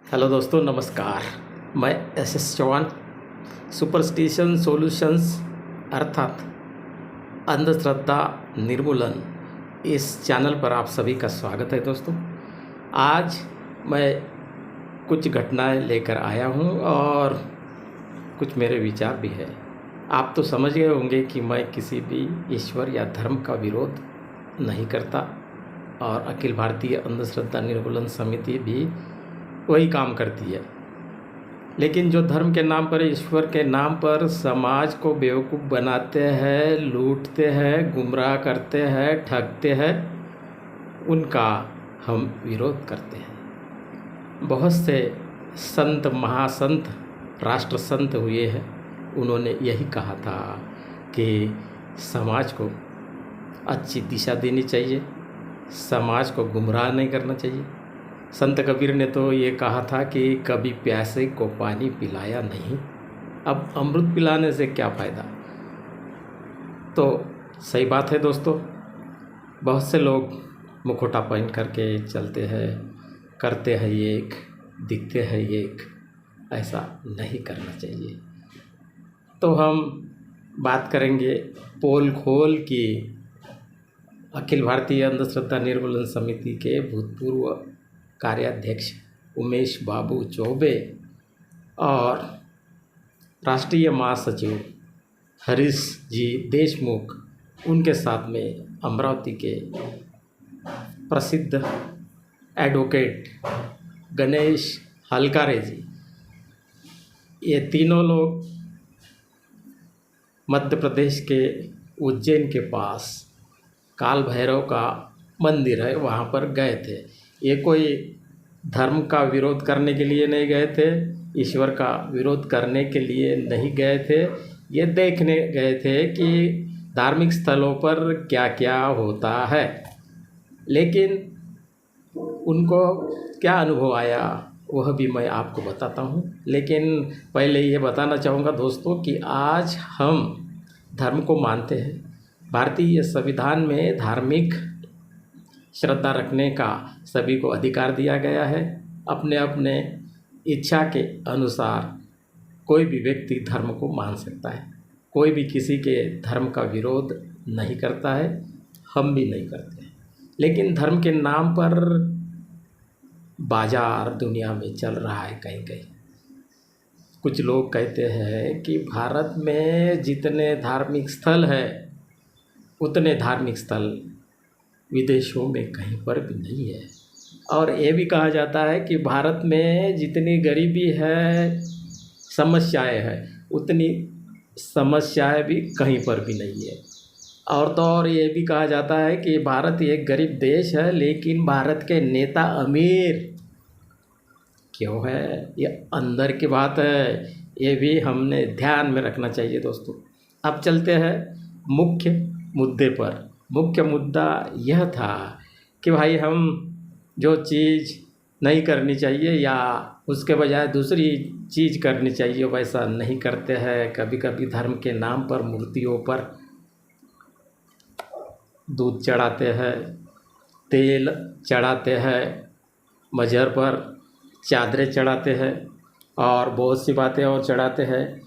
Hello दोस्तों, नमस्कार। मैं एस चौहान, सुपरस्टिशन सॉल्यूशंस अर्थात अंधश्रद्धा निर्मूलन, इस चैनल पर आप सभी का स्वागत है। दोस्तों, आज मैं कुछ घटनाएं लेकर आया हूं और कुछ मेरे विचार भी है। आप तो समझ गए होंगे कि मैं किसी भी ईश्वर या धर्म का विरोध नहीं करता और अखिल भारतीय अंधश्रद्धा निर्मूलन समिति भी वही काम करती है। लेकिन जो धर्म के नाम पर, ईश्वर के नाम पर समाज को बेवकूफ़ बनाते हैं, लूटते हैं, गुमराह करते हैं, ठगते हैं, उनका हम विरोध करते हैं। बहुत से संत, महासंत, राष्ट्र संत हुए हैं, उन्होंने यही कहा था कि समाज को अच्छी दिशा देनी चाहिए, समाज को गुमराह नहीं करना चाहिए। संत कबीर ने तो ये कहा था कि कभी प्यासे को पानी पिलाया नहीं, अब अमृत पिलाने से क्या फ़ायदा। तो सही बात है दोस्तों, बहुत से लोग मुखौटा पहन करके चलते हैं, करते हैं एक, दिखते हैं एक। ऐसा नहीं करना चाहिए। तो हम बात करेंगे पोल खोल की अखिल भारतीय अंधश्रद्धा निर्मूलन समिति के भूतपूर्व कार्याध्यक्ष उमेश बाबू चौबे और राष्ट्रीय महासचिव हरीश जी देशमुख, उनके साथ में अमरावती के प्रसिद्ध एडवोकेट गणेश हलकारे जी, ये तीनों लोग मध्य प्रदेश के उज्जैन के पास काल भैरव का मंदिर है, वहाँ पर गए थे। ये कोई धर्म का विरोध करने के लिए नहीं गए थे, ईश्वर का विरोध करने के लिए नहीं गए थे। ये देखने गए थे कि धार्मिक स्थलों पर क्या क्या होता है। लेकिन उनको क्या अनुभव आया वह भी मैं आपको बताता हूँ। लेकिन पहले ये बताना चाहूँगा दोस्तों कि आज हम धर्म को मानते हैं। भारतीय संविधान में धार्मिक श्रद्धा रखने का सभी को अधिकार दिया गया है। अपने अपने इच्छा के अनुसार कोई भी व्यक्ति धर्म को मान सकता है। कोई भी किसी के धर्म का विरोध नहीं करता है, हम भी नहीं करते हैं। लेकिन धर्म के नाम पर बाजार दुनिया में चल रहा है कहीं कहीं। कुछ लोग कहते हैं कि भारत में जितने धार्मिक स्थल है उतने धार्मिक स्थल विदेशों में कहीं पर भी नहीं है। और ये भी कहा जाता है कि भारत में जितनी गरीबी है, समस्याएं हैं, उतनी समस्याएं भी कहीं पर भी नहीं है। और तो और ये भी कहा जाता है कि भारत एक गरीब देश है, लेकिन भारत के नेता अमीर क्यों है, ये अंदर की बात है। ये भी हमने ध्यान में रखना चाहिए दोस्तों। अब चलते हैं मुख्य मुद्दे पर। मुख्य मुद्दा यह था कि भाई हम जो चीज़ नहीं करनी चाहिए या उसके बजाय दूसरी चीज़ करनी चाहिए, वैसा नहीं करते हैं। कभी कभी धर्म के नाम पर मूर्तियों पर दूध चढ़ाते हैं, तेल चढ़ाते हैं, मजहर पर चादरें चढ़ाते हैं और बहुत सी बातें और चढ़ाते हैं।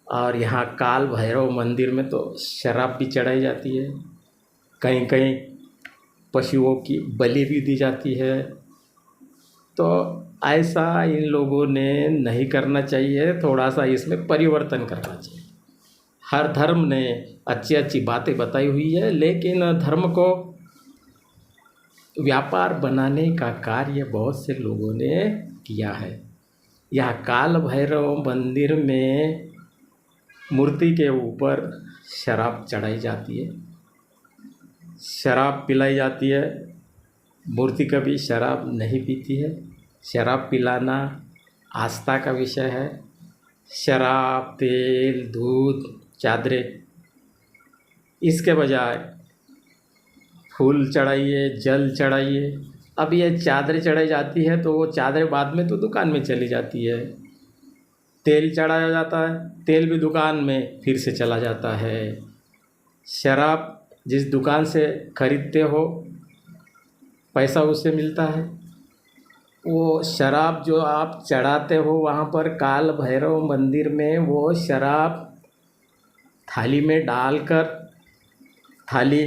और यहाँ काल भैरव मंदिर में तो शराब भी चढ़ाई जाती है, कहीं कहीं पशुओं की बलि भी दी जाती है। तो ऐसा इन लोगों ने नहीं करना चाहिए, थोड़ा सा इसमें परिवर्तन करना चाहिए। हर धर्म ने अच्छी अच्छी बातें बताई हुई है, लेकिन धर्म को व्यापार बनाने का कार्य बहुत से लोगों ने किया है। यह काल भैरव मंदिर में मूर्ति के ऊपर शराब चढ़ाई जाती है, शराब पिलाई जाती है। मूर्ति कभी शराब नहीं पीती है। शराब पिलाना आस्था का विषय है। शराब, तेल, दूध, चादरें, इसके बजाय फूल चढ़ाइए, जल चढ़ाइए। अब ये चादरें चढ़ाई जाती है तो वो चादरें बाद में तो दुकान में चली जाती है। तेल चढ़ाया जाता है, तेल भी दुकान में फिर से चला जाता है। शराब जिस दुकान से खरीदते हो पैसा उससे मिलता है, वो शराब जो आप चढ़ाते हो वहाँ पर काल भैरव मंदिर में, वो शराब थाली में डालकर, थाली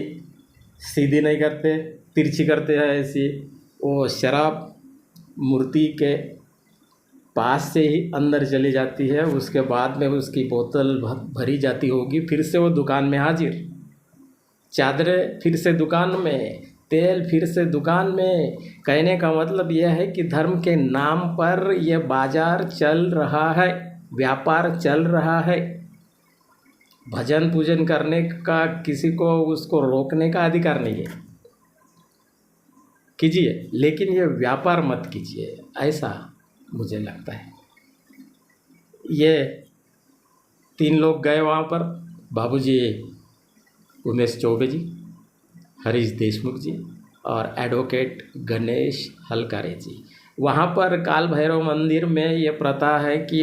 सीधी नहीं करते, तिरछी करते हैं ऐसी, वो शराब मूर्ति के पास से ही अंदर चली जाती है। उसके बाद में उसकी बोतल भरी जाती होगी, फिर से वो दुकान में हाजिर, चादरें फिर से दुकान में, तेल फिर से दुकान में। कहने का मतलब यह है कि धर्म के नाम पर यह बाजार चल रहा है, व्यापार चल रहा है। भजन पूजन करने का किसी को उसको रोकने का अधिकार नहीं है, कीजिए, लेकिन ये व्यापार मत कीजिए, ऐसा मुझे लगता है। ये 3 लोग गए वहाँ पर, बाबूजी उमेश चौबे जी, हरीश देशमुख जी और एडवोकेट गणेश हलकारे जी। वहाँ पर काल भैरव मंदिर में ये प्रथा है कि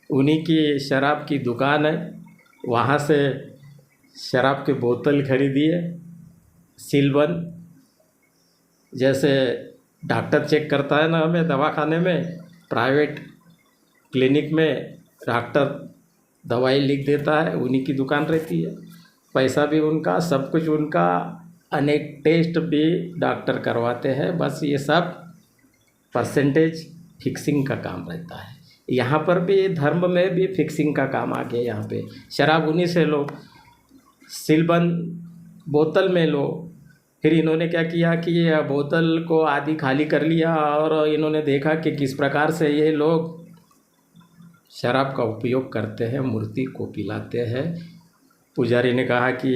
उन्हीं की शराब की दुकान है, वहाँ से शराब की बोतल खरीदी है, सीलबंद। जैसे डॉक्टर चेक करता है ना हमें दवाखाने में, प्राइवेट क्लिनिक में डॉक्टर दवाई लिख देता है, उन्हीं की दुकान रहती है, पैसा भी उनका, सब कुछ उनका, अनेक टेस्ट भी डॉक्टर करवाते हैं। बस ये सब परसेंटेज फिक्सिंग का काम रहता है। यहाँ पर भी धर्म में भी फिक्सिंग का काम आ गया। यहाँ पे शराब उन्हीं से लो, सीलबंद बोतल में लो। फिर इन्होंने क्या किया कि ये बोतल को आधी खाली कर लिया और इन्होंने देखा कि किस प्रकार से ये लोग शराब का उपयोग करते हैं, मूर्ति को पिलाते हैं। पुजारी ने कहा कि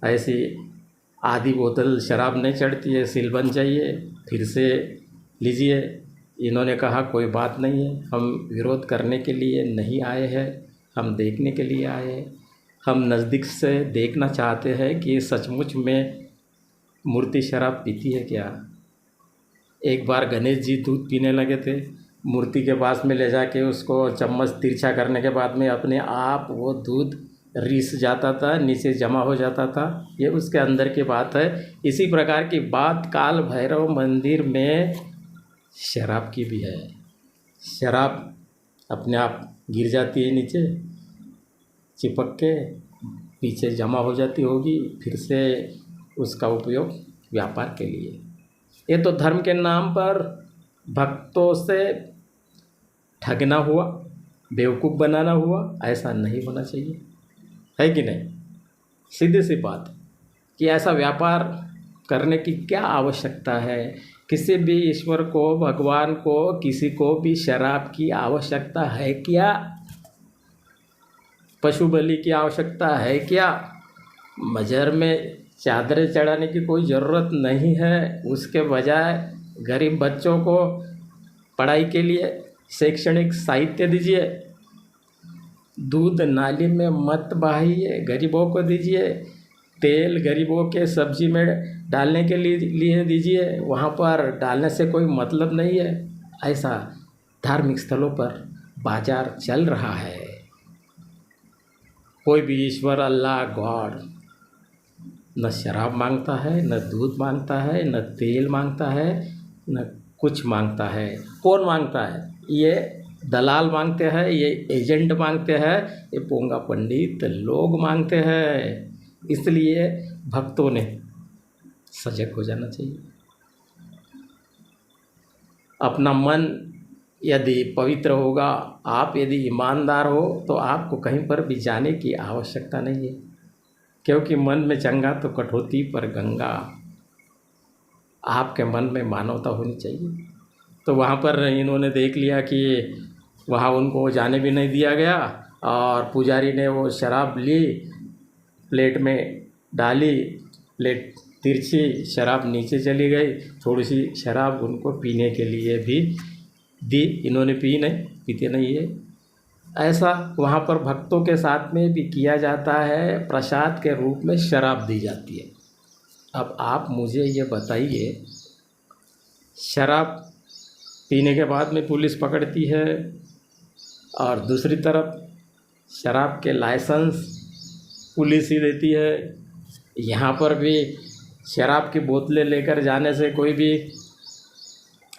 ऐसी आधी बोतल शराब नहीं चढ़ती है, सीलबंद चाहिए, फिर से लीजिए। इन्होंने कहा कोई बात नहीं है, हम विरोध करने के लिए नहीं आए हैं, हम देखने के लिए आए हैं। हम नज़दीक से देखना चाहते हैं कि सचमुच में मूर्ति शराब पीती है क्या। एक बार गणेश जी दूध पीने लगे थे, मूर्ति के पास में ले जाके उसको चम्मच तिरछा करने के बाद में अपने आप वो दूध रिस जाता था, नीचे जमा हो जाता था। ये उसके अंदर की बात है। इसी प्रकार की बात काल भैरव मंदिर में शराब की भी है। शराब अपने आप गिर जाती है नीचे, चिपक के पीछे जमा हो जाती होगी, फिर से उसका उपयोग व्यापार के लिए। ये तो धर्म के नाम पर भक्तों से ठगना हुआ, बेवकूफ़ बनाना हुआ। ऐसा नहीं होना चाहिए, है कि नहीं। सीधी सी बात है कि ऐसा व्यापार करने की क्या आवश्यकता है। किसी भी ईश्वर को, भगवान को, किसी को भी शराब की आवश्यकता है क्या? पशु बलि की आवश्यकता है क्या? मज़र में चादरें चढ़ाने की कोई ज़रूरत नहीं है। उसके बजाय गरीब बच्चों को पढ़ाई के लिए शैक्षणिक साहित्य दीजिए। दूध नाली में मत बहाइए, गरीबों को दीजिए। तेल गरीबों के सब्जी में डालने के लिए दीजिए, वहाँ पर डालने से कोई मतलब नहीं है। ऐसा धार्मिक स्थलों पर बाजार चल रहा है। कोई भी ईश्वर, अल्लाह, गॉड न शराब मांगता है, न दूध मांगता है, न तेल मांगता है, न कुछ मांगता है। कौन मांगता है? ये दलाल मांगते हैं, ये एजेंट मांगते हैं, ये पोंगा पंडित लोग मांगते हैं। इसलिए भक्तों ने सजग हो जाना चाहिए। अपना मन यदि पवित्र होगा, आप यदि ईमानदार हो, तो आपको कहीं पर भी जाने की आवश्यकता नहीं है। क्योंकि मन में चंगा तो कठौती पर गंगा। आपके मन में मानवता होनी चाहिए। तो वहाँ पर इन्होंने देख लिया कि वहाँ उनको जाने भी नहीं दिया गया और पुजारी ने वो शराब ली, प्लेट में डाली, प्लेट तिरछी, शराब नीचे चली गई। थोड़ी सी शराब उनको पीने के लिए भी दी, इन्होंने पी नहीं, पीते नहीं है। ऐसा वहाँ पर भक्तों के साथ में भी किया जाता है, प्रसाद के रूप में शराब दी जाती है। अब आप मुझे ये बताइए, शराब पीने के बाद में पुलिस पकड़ती है और दूसरी तरफ शराब के लाइसेंस पुलिस ही देती है। यहाँ पर भी शराब की बोतलें लेकर जाने से कोई भी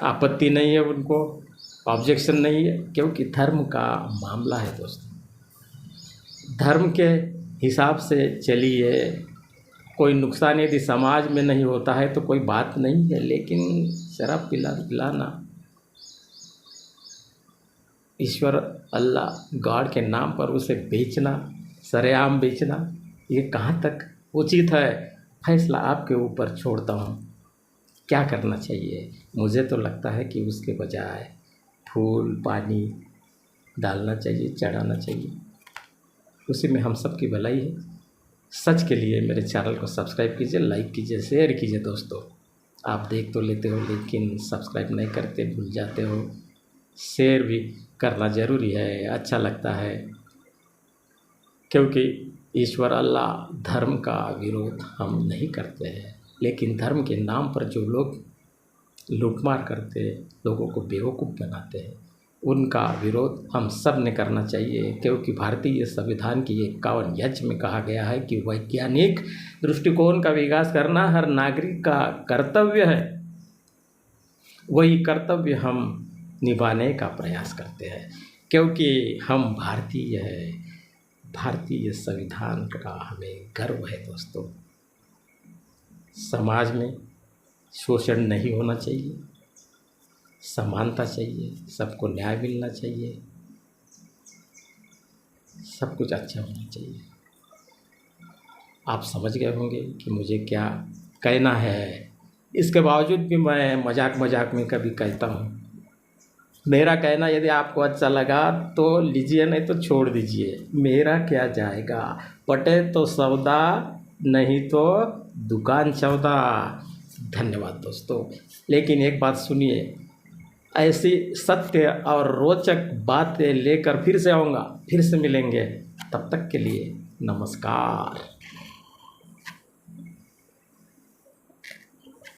आपत्ति नहीं है उनको, ऑब्जेक्शन नहीं है, क्योंकि धर्म का मामला है दोस्तों। धर्म के हिसाब से चलिए, कोई नुकसान यदि समाज में नहीं होता है तो कोई बात नहीं है, लेकिन शराब पिलाना, ईश्वर अल्लाह गॉड के नाम पर उसे बेचना, सरेआम बेचना, ये कहाँ तक उचित है? फैसला आपके ऊपर छोड़ता हूँ, क्या करना चाहिए। मुझे तो लगता है कि उसके बजाय फूल पानी डालना चाहिए, चढ़ाना चाहिए, उसी में हम सब की भलाई है। सच के लिए मेरे चैनल को सब्सक्राइब कीजिए, लाइक कीजिए, शेयर कीजिए दोस्तों। आप देख तो लेते हो लेकिन सब्सक्राइब नहीं करते, भूल जाते हो। शेयर भी करना ज़रूरी है, अच्छा लगता है, क्योंकि ईश्वर अल्लाह धर्म का विरोध हम नहीं करते हैं, लेकिन धर्म के नाम पर जो लोग लूटमार करते, लोगों को बेवकूफ़ बनाते हैं, उनका विरोध हम सब ने करना चाहिए। क्योंकि भारतीय संविधान की 51 यच में कहा गया है कि वैज्ञानिक दृष्टिकोण का विकास करना हर नागरिक का कर्तव्य है। वही कर्तव्य हम निभाने का प्रयास करते हैं, क्योंकि हम भारतीय हैं। भारतीय संविधान का हमें गर्व है दोस्तों। समाज में शोषण नहीं होना चाहिए, समानता चाहिए, सबको न्याय मिलना चाहिए, सब कुछ अच्छा होना चाहिए। आप समझ गए होंगे कि मुझे क्या कहना है। इसके बावजूद भी मैं मजाक में कभी कहता हूँ। मेरा कहना यदि आपको अच्छा लगा तो लीजिए, नहीं तो छोड़ दीजिए, मेरा क्या जाएगा। पटे तो सौदा, नहीं तो दुकान चौदा। धन्यवाद दोस्तों। लेकिन एक बात सुनिए, ऐसी सत्य और रोचक बातें लेकर फिर से आऊँगा, फिर से मिलेंगे। तब तक के लिए नमस्कार।